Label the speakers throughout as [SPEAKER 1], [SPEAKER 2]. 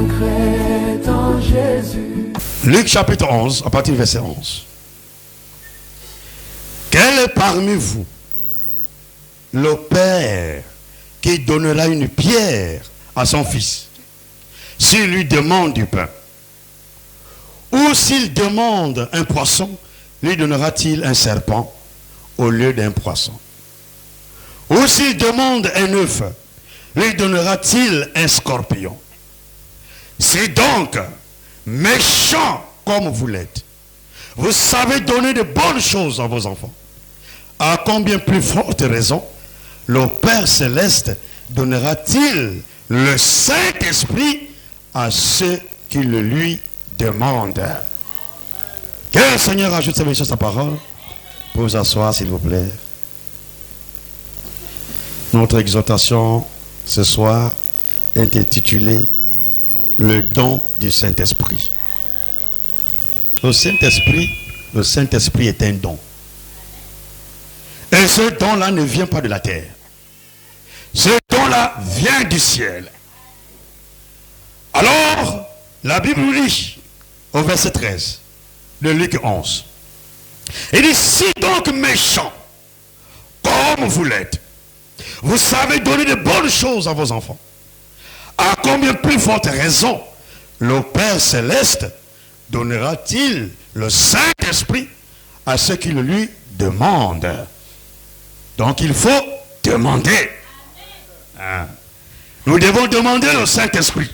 [SPEAKER 1] manquerai en Jésus.
[SPEAKER 2] Luc chapitre 11, à partir du verset 11. Quel est parmi vous le père qui donnera une pierre à son fils s'il lui demande du pain? Ou s'il demande un poisson, lui donnera-t-il un serpent au lieu d'un poisson? Ou s'il demande un œuf, lui donnera-t-il un scorpion? Si donc, méchant comme vous l'êtes, vous savez donner de bonnes choses à vos enfants, à combien plus forte raison le Père Céleste donnera-t-il le Saint-Esprit à ceux qui le lui demandent? Que le Seigneur ajoute sa bénédiction, sa parole. Pour vous asseoir, s'il vous plaît. Notre exhortation ce soir est intitulée le don du Saint-Esprit. Le Saint-Esprit est un don. Et ce don-là ne vient pas de la terre. Ce don-là vient du ciel. Alors, la Bible nous dit, au verset 13 de Luc 11, il dit, si donc méchants, comme vous l'êtes, vous savez donner de bonnes choses à vos enfants, à combien plus forte raison le Père Céleste donnera-t-il le Saint-Esprit à ceux qui le lui demandent? Donc il faut demander. Nous devons demander le Saint-Esprit.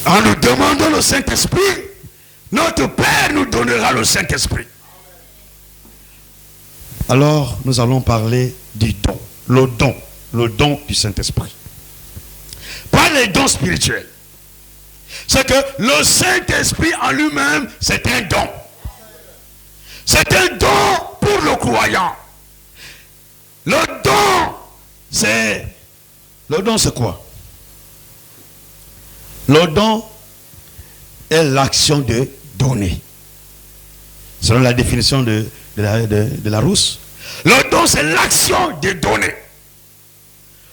[SPEAKER 2] En nous demandant le Saint-Esprit, notre Père nous donnera le Saint-Esprit. Alors, nous allons parler du don. Le don du Saint-Esprit. Pas les dons spirituels. C'est que le Saint-Esprit en lui-même, c'est un don. C'est un don pour le croyant. Le don, c'est quoi? Le don est l'action de donner. Selon la définition de Larousse, le don c'est l'action de donner.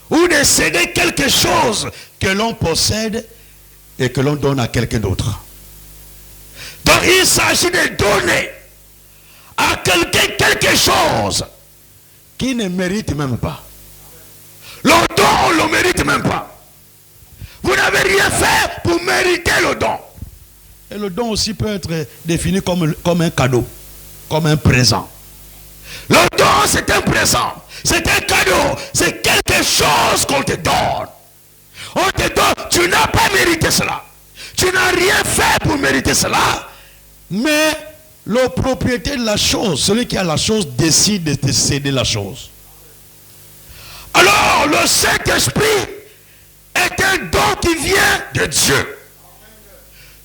[SPEAKER 2] Ou de céder quelque chose que l'on possède et que l'on donne à quelqu'un d'autre. Donc il s'agit de donner à quelqu'un quelque chose qui ne mérite même pas. Le don, on ne le mérite même pas. Vous n'avez rien fait pour mériter le don. Et le don aussi peut être défini comme un cadeau, comme un présent. Le don, c'est un présent, c'est un cadeau, c'est quelque chose qu'on te donne. On te donne, tu n'as pas mérité cela. Tu n'as rien fait pour mériter cela. Mais le propriétaire de la chose, celui qui a la chose, décide de te céder la chose. Alors, le Saint-Esprit est un don qui vient de Dieu.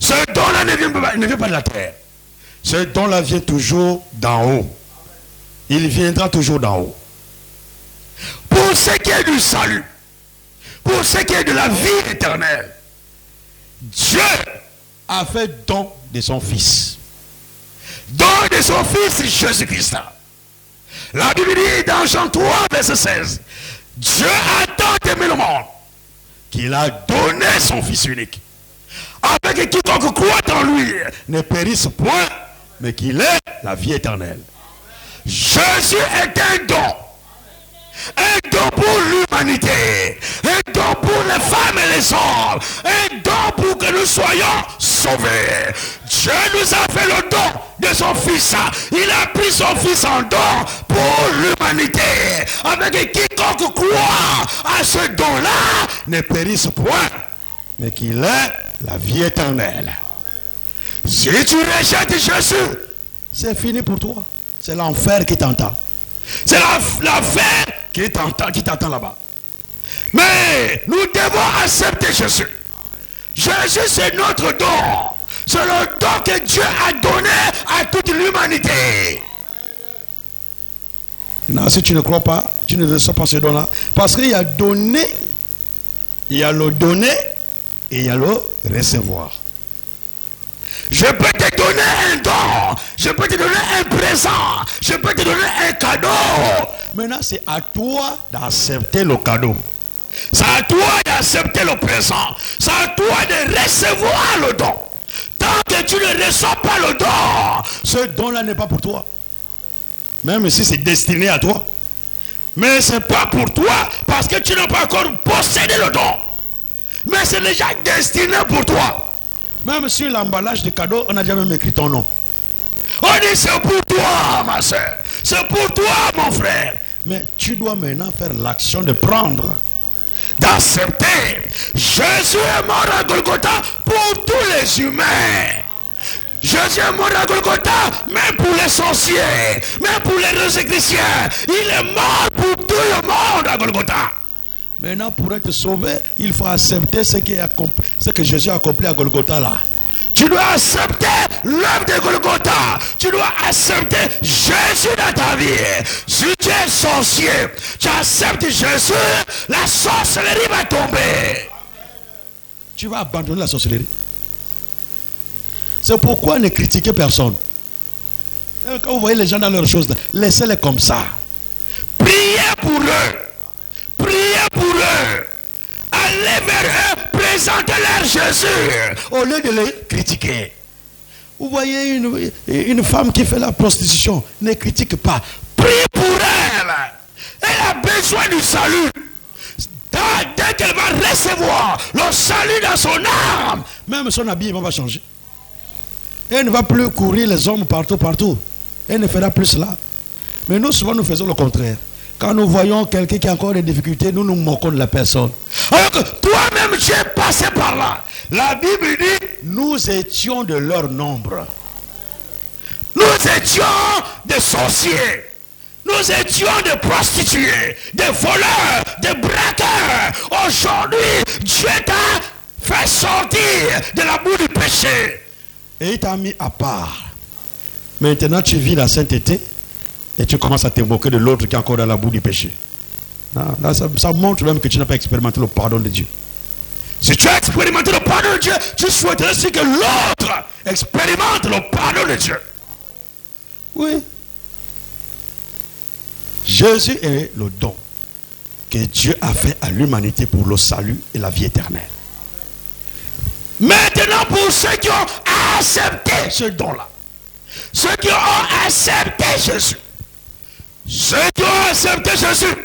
[SPEAKER 2] Ce don-là ne vient pas de la terre. Ce don-là vient toujours d'en haut. Il viendra toujours d'en haut. Pour ce qui est du salut, pour ce qui est de la vie éternelle, Dieu a fait don de son Fils. Don de son Fils Jésus-Christ. La Bible dit dans Jean 3, verset 16, Dieu a tant aimé le monde qu'il a donné son Fils unique, avec quiconque croit en lui ne périsse point, mais qu'il ait la vie éternelle. Jésus est un don pour l'humanité, un don pour les femmes et les hommes, un don pour que nous soyons sauvés. Dieu nous a fait le don de son Fils. Il a pris son Fils en don pour l'humanité, avec quiconque croit à ce don-là ne périsse point, mais qu'il ait la vie éternelle. Si tu rejettes Jésus, c'est fini pour toi. C'est l'enfer qui t'entend. C'est l'enfer qui t'attend là-bas. Mais nous devons accepter Jésus. Jésus, c'est notre don. C'est le don que Dieu a donné à toute l'humanité. Non, si tu ne crois pas, tu ne reçois pas ce don-là. Parce qu'il y a donné, il y a le donner et il y a le recevoir. Je peux te donner un don, je peux te donner un présent, je peux te donner un cadeau. Maintenant, c'est à toi d'accepter le cadeau. C'est à toi d'accepter le présent. C'est à toi de recevoir le don. Tant que tu ne reçois pas le don, ce don-là n'est pas pour toi. Même si c'est destiné à toi. Mais ce n'est pas pour toi parce que tu n'as pas encore possédé le don. Mais c'est déjà destiné pour toi. Même sur l'emballage de cadeau, on a déjà même écrit ton nom. On dit c'est pour toi, ma soeur. C'est pour toi, mon frère. Mais tu dois maintenant faire l'action de prendre, d'accepter. Jésus est mort à Golgotha pour tous les humains. Jésus est mort à Golgotha, même pour les sorciers, même pour les religieux chrétiens. Il est mort pour tout le monde à Golgotha. Maintenant, pour être sauvé, il faut accepter ce que Jésus a accompli à Golgotha là. Tu dois accepter l'œuvre de Golgotha. Tu dois accepter Jésus dans ta vie. Si tu es sorcier, tu acceptes Jésus, la sorcellerie va tomber. Tu vas abandonner la sorcellerie. C'est pourquoi ne critiquez personne. Même quand vous voyez les gens dans leurs choses, laissez-les comme ça. Priez pour eux. Priez pour eux. Allez vers eux, présentez-leur Jésus au lieu de les critiquer. Vous voyez une femme qui fait la prostitution, ne critique pas. Prie pour elle. Elle a besoin du salut. Dès qu'elle va recevoir le salut dans son âme, même son habillement va changer. Elle ne va plus courir les hommes partout. Elle ne fera plus cela. Mais nous, souvent, nous faisons le contraire. Quand nous voyons quelqu'un qui a encore des difficultés, nous nous moquons de la personne. Alors que toi-même, tu es passé par là. La Bible dit, nous étions de leur nombre. Nous étions des sorciers. Nous étions des prostituées, des voleurs, des braqueurs. Aujourd'hui, Dieu t'a fait sortir de la boue du péché. Et il t'a mis à part. Maintenant, tu vis la sainteté. Et tu commences à te moquer de l'autre qui est encore dans la boue du péché. Là, ça montre même que tu n'as pas expérimenté le pardon de Dieu. Si tu as expérimenté le pardon de Dieu, tu souhaiterais aussi que l'autre expérimente le pardon de Dieu. Oui. Jésus est le don que Dieu a fait à l'humanité pour le salut et la vie éternelle. Maintenant, pour ceux qui ont accepté ce don-là, ceux qui ont accepté Jésus, ceux qui ont accepté Jésus,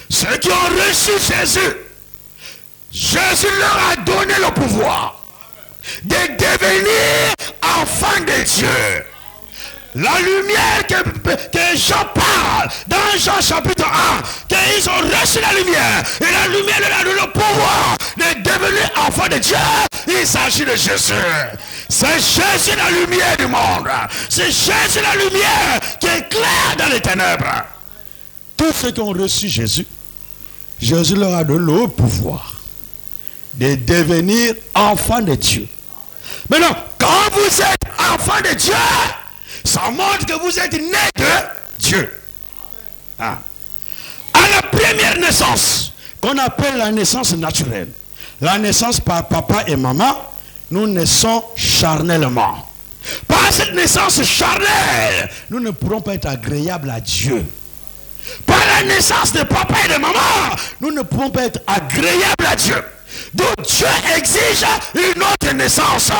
[SPEAKER 2] ceux qui ont reçu Jésus, Jésus leur a donné le pouvoir de devenir enfants de Dieu. La lumière que Jean parle dans Jean chapitre 1, qu'ils ont reçu la lumière, et la lumière leur a donné le pouvoir de devenir enfants de Dieu. Il s'agit de Jésus. C'est Jésus la lumière du monde. C'est Jésus la lumière qui éclaire dans les ténèbres. Tous ceux qui ont reçu Jésus, Jésus leur a donné le pouvoir de devenir enfants de Dieu. Maintenant, quand vous êtes enfants de Dieu, ça montre que vous êtes nés de Dieu. À la première naissance, qu'on appelle la naissance naturelle, la naissance par papa et maman, nous naissons charnellement. Par cette naissance charnelle, nous ne pourrons pas être agréables à Dieu. Par la naissance de papa et de maman, nous ne pouvons pas être agréables à Dieu. Donc Dieu exige une autre naissance,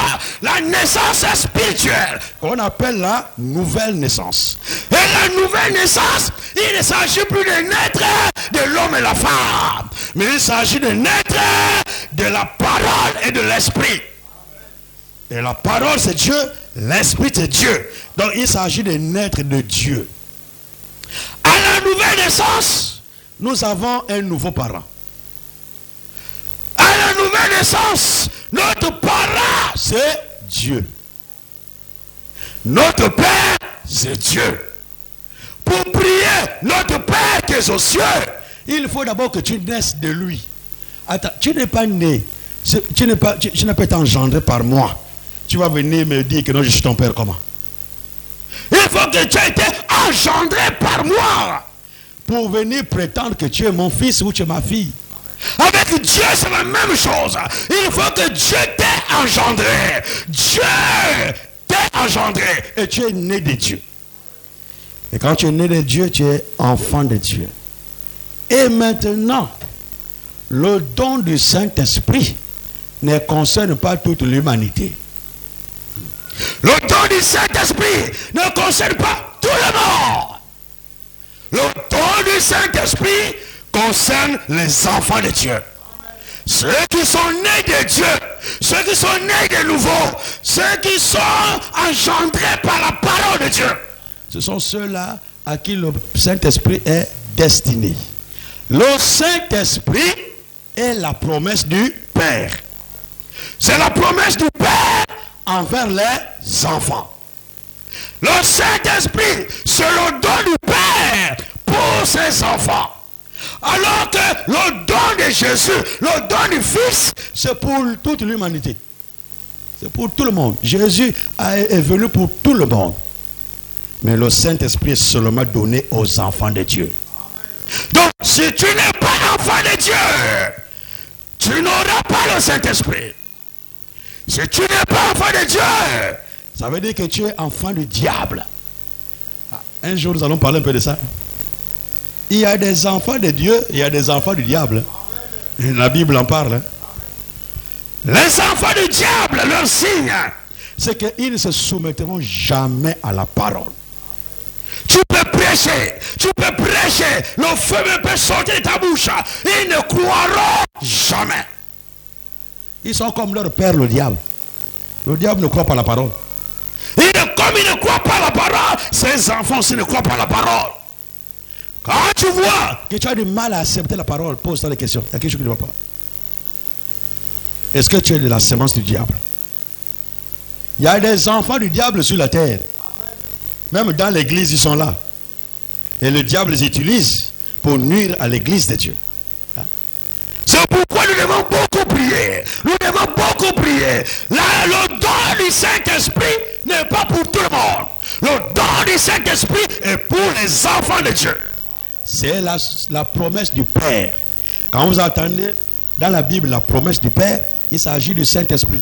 [SPEAKER 2] la naissance spirituelle, qu'on appelle la nouvelle naissance. Et la nouvelle naissance, il ne s'agit plus de naître de l'homme et la femme, mais il s'agit de naître de la parole et de l'esprit. Et la parole c'est Dieu, l'esprit c'est Dieu. Donc il s'agit de naître de Dieu. À la nouvelle naissance, nous avons un nouveau parent. À la nouvelle naissance, notre parent, c'est Dieu. Notre Père, c'est Dieu. Pour prier notre Père qui est aux cieux, il faut d'abord que tu naisses de lui. Attends, tu n'es pas né. Tu n'as pas été engendré par moi. Tu vas venir me dire que non, je suis ton père, comment? Il faut que tu aies été engendré par moi pour venir prétendre que tu es mon fils ou tu es ma fille. Avec Dieu, c'est la même chose. Il faut que Dieu t'ait engendré. Dieu t'ait engendré. Et tu es né de Dieu. Et quand tu es né de Dieu, tu es enfant de Dieu. Et maintenant, le don du Saint-Esprit ne concerne pas toute l'humanité. Le don du Saint-Esprit ne concerne pas tout le monde. Le don du Saint-Esprit concerne les enfants de Dieu. Ceux qui sont nés de Dieu, ceux qui sont nés de nouveau, ceux qui sont engendrés par la parole de Dieu. Ce sont ceux-là à qui le Saint-Esprit est destiné. Le Saint-Esprit est la promesse du Père. C'est la promesse du Père envers les enfants. Le Saint-Esprit, c'est le don du Père pour ses enfants. Alors que le don de Jésus, le don du Fils, c'est pour toute l'humanité. C'est pour tout le monde. Jésus est venu pour tout le monde. Mais le Saint-Esprit est seulement donné aux enfants de Dieu. Donc, si tu n'es pas enfant de Dieu, tu n'auras pas le Saint-Esprit. Si tu n'es pas enfant de Dieu, ça veut dire que tu es enfant du diable. Un jour, nous allons parler un peu de ça. Il y a des enfants de Dieu, il y a des enfants du diable. Et la Bible en parle. Les enfants du diable, leur signe, c'est qu'ils ne se soumettront jamais à la parole. Tu peux prêcher, le feu même peut sortir de ta bouche. Ils ne croiront jamais. Ils sont comme leur père, le diable. Le diable ne croit pas la parole. Comme il ne croit pas la parole, ses enfants aussi ne croient pas la parole. Quand tu vois que tu as du mal à accepter la parole, pose-toi des questions. Il y a quelque chose qui ne va pas. Est-ce que tu es de la sémence du diable? Il y a des enfants du diable sur la terre. Même dans l'église, ils sont là. Et le diable les utilise pour nuire à l'église de Dieu. C'est pourquoi nous devons beaucoup prier. Nous devons beaucoup prier. Là, le don du Saint-Esprit n'est pas pour tout le monde. Le don du Saint-Esprit est pour les enfants de Dieu. C'est la promesse du Père. Quand vous entendez dans la Bible la promesse du Père, il s'agit du Saint-Esprit.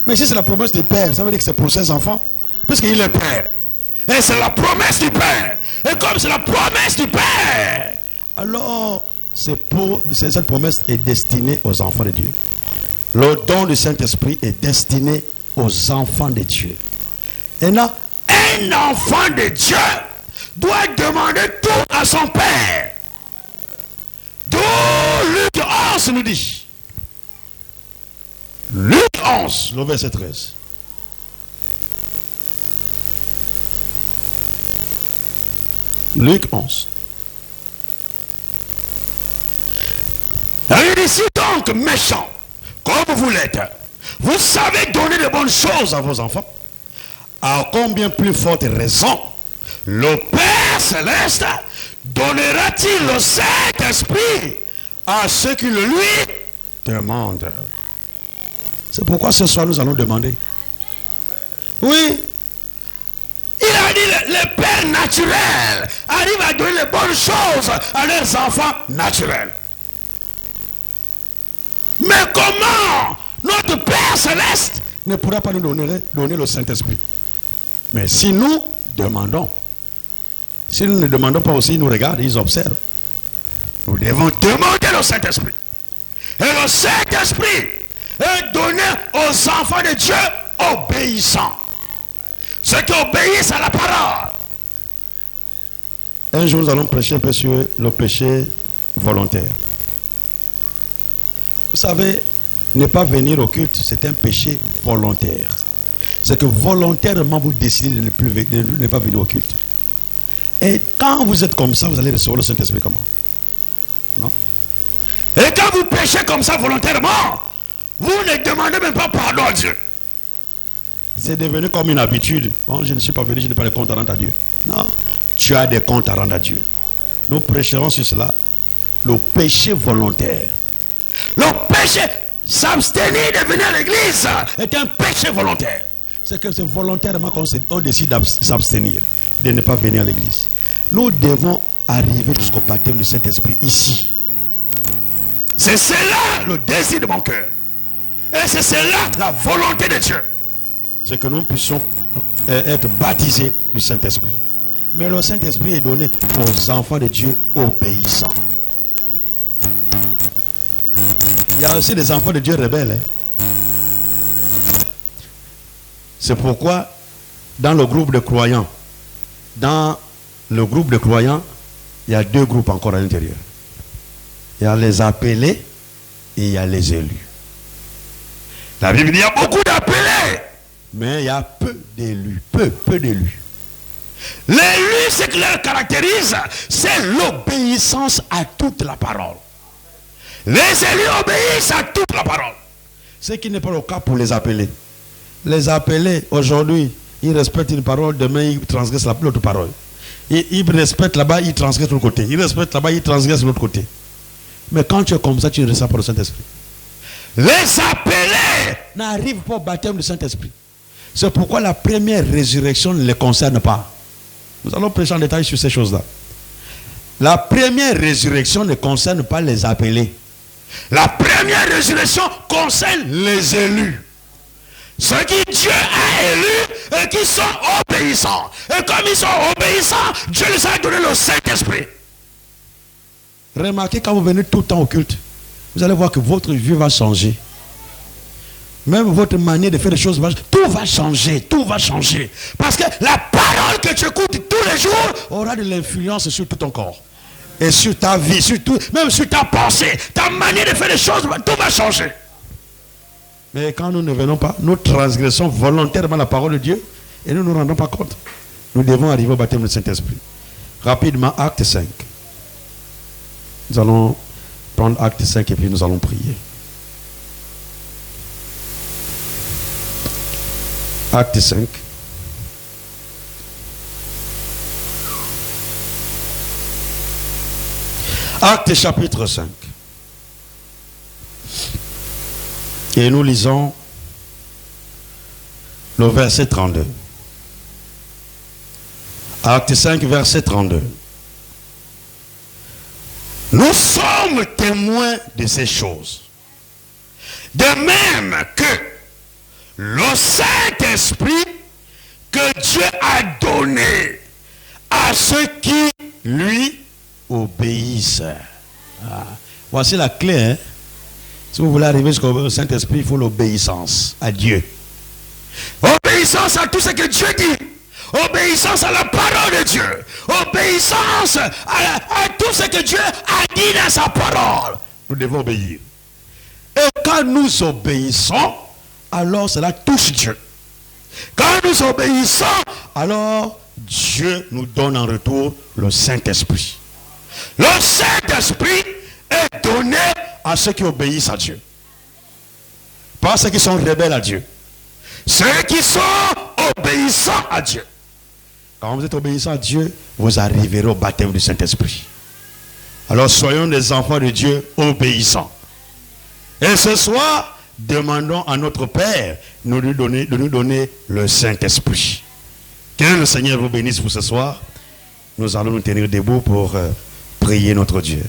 [SPEAKER 2] Mais si c'est la promesse du Père, ça veut dire que c'est pour ses enfants. Puisqu'il est Père. Et c'est la promesse du Père. Et comme c'est la promesse du Père, alors cette promesse est destinée aux enfants de Dieu. Le don du Saint-Esprit est destiné aux enfants de Dieu. Et là, un enfant de Dieu doit demander tout à son Père. D'où Luc 11 nous dit. Luc 11, le verset 13. Luc 11. Il dit, si donc méchant, comme vous l'êtes, vous savez donner de bonnes choses à vos enfants, à combien plus forte raison le Père Céleste donnera-t-il le Saint-Esprit à ceux qui le lui demandent? C'est pourquoi ce soir nous allons demander. Oui. Il a dit les pères naturels arrivent à donner les bonnes choses à leurs enfants naturels. Mais comment notre Père Céleste ne pourra pas nous donner le Saint-Esprit? Mais si nous demandons, si nous ne demandons pas aussi, ils nous regardent, ils observent. Nous devons demander le Saint-Esprit. Et le Saint-Esprit est donné aux enfants de Dieu obéissants. Ceux qui obéissent à la parole. Un jour, nous allons prêcher un peu sur le péché volontaire. Vous savez, ne pas venir au culte, c'est un péché volontaire. C'est que volontairement, vous décidez de ne pas venir au culte. Et quand vous êtes comme ça, vous allez recevoir le Saint-Esprit comment? Non? Et quand vous péchez comme ça volontairement, vous ne demandez même pas pardon à Dieu. C'est devenu comme une habitude. Bon, je ne suis pas venu, je n'ai pas de compte à rendre à Dieu. Non, tu as des comptes à rendre à Dieu. Nous prêcherons sur cela. Le péché volontaire. Le péché, s'abstenir de venir à l'église est un péché volontaire. C'est que c'est volontairement qu'on décide de s'abstenir, de ne pas venir à l'église. Nous devons arriver jusqu'au baptême du Saint-Esprit ici. C'est cela le désir de mon cœur. Et c'est cela la volonté de Dieu. C'est que nous puissions être baptisés du Saint-Esprit. Mais le Saint-Esprit est donné aux enfants de Dieu obéissants. Il y a aussi des enfants de Dieu rebelles. Hein. C'est pourquoi dans le groupe de croyants, il y a deux groupes encore à l'intérieur. Il y a les appelés et il y a les élus. La Bible dit qu'il y a beaucoup d'appelés, mais il y a peu d'élus. Peu d'élus. L'élu, ce qui leur caractérise, c'est l'obéissance à toute la parole. Les élus obéissent à toute la parole. Ce qui n'est pas le cas pour les appelés. Les appelés, aujourd'hui, ils respectent une parole, demain, ils transgressent l'autre parole. Ils respectent là-bas, ils transgressent de l'autre côté. Ils respectent là-bas, ils transgressent de l'autre côté. Mais quand tu es comme ça, tu ne reçois pas le Saint-Esprit. Les appelés n'arrivent pas au baptême du Saint-Esprit. C'est pourquoi la première résurrection ne les concerne pas. Nous allons prêcher en détail sur ces choses-là. La première résurrection ne concerne pas les appelés. La première résurrection concerne les élus. Ceux qui Dieu a élus et qui sont obéissants. Et comme ils sont obéissants, Dieu les a donné le Saint-Esprit. Remarquez quand vous venez tout le temps au culte, vous allez voir que votre vie va changer. Même votre manière de faire les choses, tout va changer, tout va changer. Parce que la parole que tu écoutes tous les jours aura de l'influence sur tout ton corps. Et sur ta vie, sur tout, même sur ta pensée, ta manière de faire les choses, tout va changer. Mais quand nous ne venons pas, nous transgressons volontairement la parole de Dieu et nous ne nous rendons pas compte. Nous devons arriver au baptême du Saint-Esprit. Rapidement, acte 5. Nous allons prendre acte 5 et puis nous allons prier. Acte 5. Acte chapitre 5. Et nous lisons le verset 32. Acte 5, verset 32. Nous sommes témoins de ces choses. De même que le Saint-Esprit que Dieu a donné à ceux qui lui obéissent. Ah. Voici la clé. Hein? Si vous voulez arriver jusqu'au Saint-Esprit, il faut l'obéissance à Dieu. Obéissance à tout ce que Dieu dit. Obéissance à la parole de Dieu. Obéissance à tout ce que Dieu a dit dans sa parole. Nous devons obéir. Et quand nous obéissons, alors cela touche Dieu. Quand nous obéissons, alors Dieu nous donne en retour le Saint-Esprit. Le Saint-Esprit est donné à ceux qui obéissent à Dieu. Pas ceux qui sont rebelles à Dieu. Ceux qui sont obéissants à Dieu. Quand vous êtes obéissants à Dieu, vous arriverez au baptême du Saint-Esprit. Alors soyons des enfants de Dieu obéissants. Et ce soir, demandons à notre Père de nous donner le Saint-Esprit. Que le Seigneur vous bénisse pour ce soir. Nous allons nous tenir debout pour prier notre Dieu.